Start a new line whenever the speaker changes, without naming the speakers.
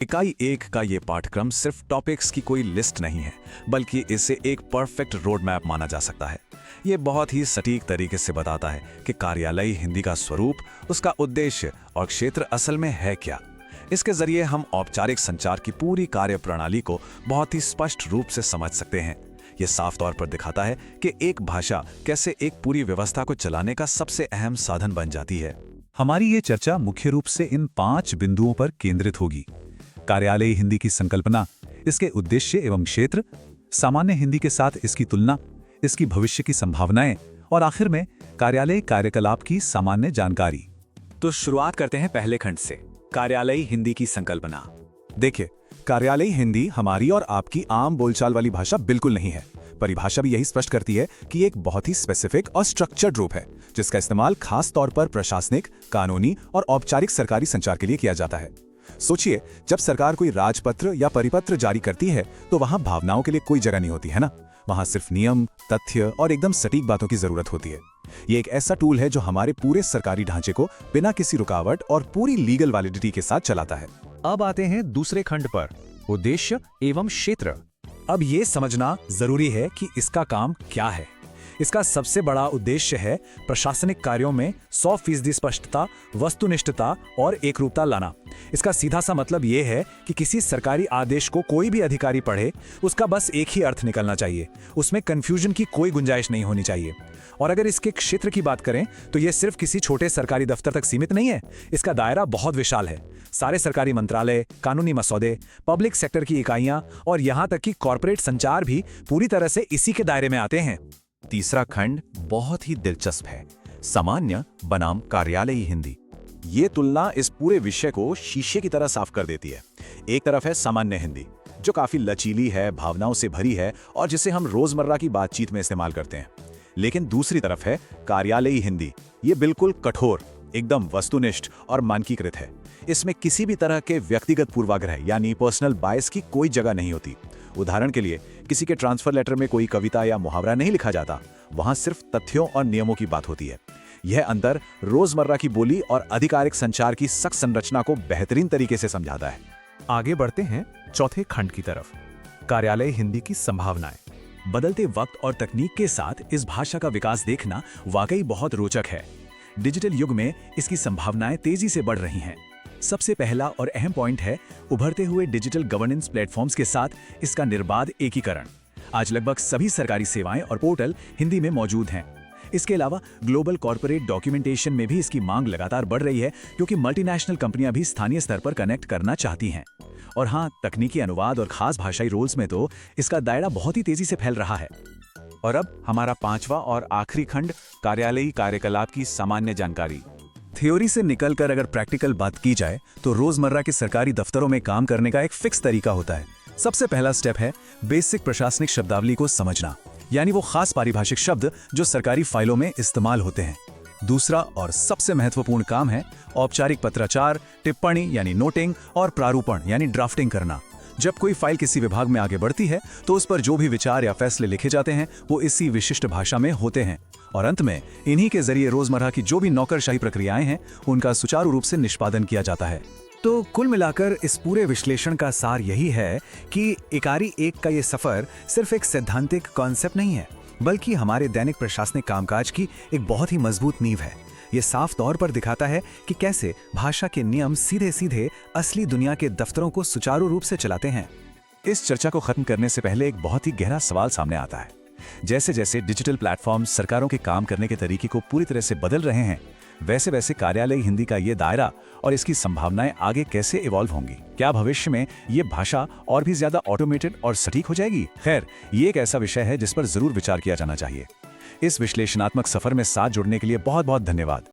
इकाई 1 का ये पाठ्यक्रम सिर्फ टॉपिक्स की कोई लिस्ट नहीं है, बल्कि इसे एक परफेक्ट रोड मैप माना जा सकता है। ये बहुत ही सटीक तरीके से बताता है कि कार्यालयी हिंदी का स्वरूप, उसका उद्देश्य और क्षेत्र असल में है क्या। इसके जरिए हम औपचारिक संचार की पूरी कार्यप्रणाली को बहुत ही स्पष्ट रूप से समझ सकते हैं। ये साफ तौर पर दिखाता है कि एक भाषा कैसे एक पूरी व्यवस्था को चलाने का सबसे अहम साधन बन जाती है।
हमारी ये चर्चा मुख्य रूप से इन 5 बिंदुओं पर केंद्रित होगी। कार्यालयी हिंदी की संकल्पना, इसके उद्देश्य एवं क्षेत्र, सामान्य हिंदी के साथ इसकी तुलना, इसकी भविष्य की संभावनाएं और आखिर में कार्यालयी कार्यकलाप की सामान्य जानकारी।
तो शुरुआत करते हैं पहले खंड से, कार्यालयी हिंदी की संकल्पना।
देखिए, कार्यालयी हिंदी हमारी और आपकी आम बोलचाल वाली भाषा बिल्कुल नहीं है। परिभाषा भी यही स्पष्ट करती है कि एक बहुत ही स्पेसिफिक और स्ट्रक्चर्ड रूप है, जिसका इस्तेमाल खास तौर पर प्रशासनिक, कानूनी और औपचारिक सरकारी संचार के लिए किया जाता है। सोचिए, जब सरकार कोई राजपत्र या परिपत्र जारी करती है तो वहां भावनाओं के लिए कोई जगह नहीं होती है ना। वहां सिर्फ नियम, तथ्य और एकदम सटीक बातों की जरूरत होती है। ये एक ऐसा टूल है जो हमारे पूरे सरकारी ढांचे को बिना किसी रुकावट और पूरी लीगल वैलिडिटी के साथ चलाता है।
अब आते हैं दूसरे खंड पर, उद्देश्य एवं क्षेत्र।
अब ये समझना जरूरी है कि इसका काम क्या है। इसका सबसे बड़ा उद्देश्य है प्रशासनिक कार्यों में 100% स्पष्टता, वस्तुनिष्ठता और एकरूपता लाना। इसका सीधा सा मतलब ये है कि किसी सरकारी आदेश को कोई भी अधिकारी पढ़े, उसका बस एक ही अर्थ निकलना चाहिए, उसमें कंफ्यूजन की कोई गुंजाइश नहीं होनी चाहिए। और अगर इसके क्षेत्र की बात करें तो ये सिर्फ किसी छोटे सरकारी दफ्तर तक सीमित नहीं है। इसका दायरा बहुत विशाल है। सारे सरकारी मंत्रालय, कानूनी मसौदे, पब्लिक सेक्टर की इकाइयां और यहां तक कि कॉर्पोरेट संचार भी पूरी तरह से इसी के दायरे में आते हैं।
तीसरा खंड बहुत ही दिलचस्प है, सामान्य बनाम कार्यालयी हिंदी।
ये तुलना इस पूरे विषय को शीशे की तरह साफ कर देती है। एक तरफ है सामान्य हिंदी, जो काफी लचीली है, भावनाओं से भरी है और जिसे हम रोजमर्रा की बातचीत में इस्तेमाल करते हैं। लेकिन दूसरी तरफ है कार्यालयी हिंदी। ये बिल्कुल कठोर, एकदम वस्तुनिष्ठ और मानकीकृत है। इसमें किसी भी तरह के व्यक्तिगत पूर्वाग्रह यानी पर्सनल बायस की कोई जगह नहीं होती। उदाहरण के लिए, किसी के ट्रांसफर लेटर में कोई कविता या मुहावरा नहीं लिखा जाता। वहां सिर्फ तथ्यों और नियमों की बात होती है। यह अंतर रोजमर्रा की बोली और आधिकारिक संचार की सख्त संरचना को बेहतरीन तरीके से समझाता है।
आगे बढ़ते हैं चौथे खंड की तरफ, कार्यालयी हिंदी की संभावनाएं।
बदलते वक्त और तकनीक के साथ इस भाषा का विकास देखना वाकई बहुत रोचक है। डिजिटल युग में इसकी संभावनाएं तेजी से बढ़ रही हैं। सबसे पहला और अहम पॉइंट है उभरते हुए डिजिटल गवर्नेंस प्लेटफॉर्म्स के साथ इसका निर्बाध एकीकरण। आज लगभग सभी सरकारी सेवाएं और पोर्टल हिंदी में मौजूद हैं। इसके अलावा ग्लोबल कॉर्पोरेट डॉक्यूमेंटेशन में भी इसकी मांग लगातार बढ़ रही है, क्योंकि मल्टीनेशनल कंपनियां भी स्थानीय स्तर पर कनेक्ट करना चाहती हैं। और हाँ, तकनीकी अनुवाद और खास भाषाई रोल्स में तो इसका दायरा बहुत ही तेजी से फैल रहा है।
और अब हमारा 5वां और आखिरी खंड, कार्यालयी कार्यकलाप की सामान्य जानकारी।
थ्योरी से निकलकर अगर प्रैक्टिकल बात की जाए तो रोजमर्रा के सरकारी दफ्तरों में काम करने का एक फिक्स तरीका होता है। सबसे पहला स्टेप है बेसिक प्रशासनिक शब्दावली को समझना, यानी वो खास पारिभाषिक शब्द जो सरकारी फाइलों में इस्तेमाल होते हैं। दूसरा और सबसे महत्वपूर्ण काम है औपचारिक पत्राचार, टिप्पणी यानी नोटिंग और प्रारूपण यानी ड्राफ्टिंग करना। जब कोई फाइल किसी विभाग में आगे बढ़ती है तो उस पर जो भी विचार या फैसले लिखे जाते हैं वो इसी विशिष्ट भाषा में होते हैं। और अंत में इन्हीं के जरिए रोजमर्रा की जो भी नौकरशाही प्रक्रियाएं हैं उनका सुचारू रूप से निष्पादन किया जाता है। तो कुल मिलाकर इस पूरे विश्लेषण का सार यही है कि इकाई 1 का ये सफर सिर्फ एक सैद्धांतिक कॉन्सेप्ट नहीं है, बल्कि हमारे दैनिक प्रशासनिक कामकाज की एक बहुत ही मजबूत नींव है। ये साफ तौर पर दिखाता है कि कैसे भाषा के नियम सीधे सीधे असली दुनिया के दफ्तरों को सुचारू रूप से चलाते हैं।
इस चर्चा को खत्म करने से पहले एक बहुत ही गहरा सवाल सामने आता है। जैसे जैसे डिजिटल प्लेटफॉर्म सरकारों के काम करने के तरीके को पूरी तरह से बदल रहे हैं, वैसे वैसे कार्यालयी हिंदी का ये दायरा और इसकी संभावनाएं आगे कैसे इवॉल्व होंगी? क्या भविष्य में ये भाषा और भी ज्यादा ऑटोमेटेड और सटीक हो जाएगी? खैर, ये एक ऐसा विषय है जिस पर जरूर विचार किया जाना चाहिए। इस विश्लेषणात्मक सफर में साथ जुड़ने के लिए बहुत बहुत धन्यवाद।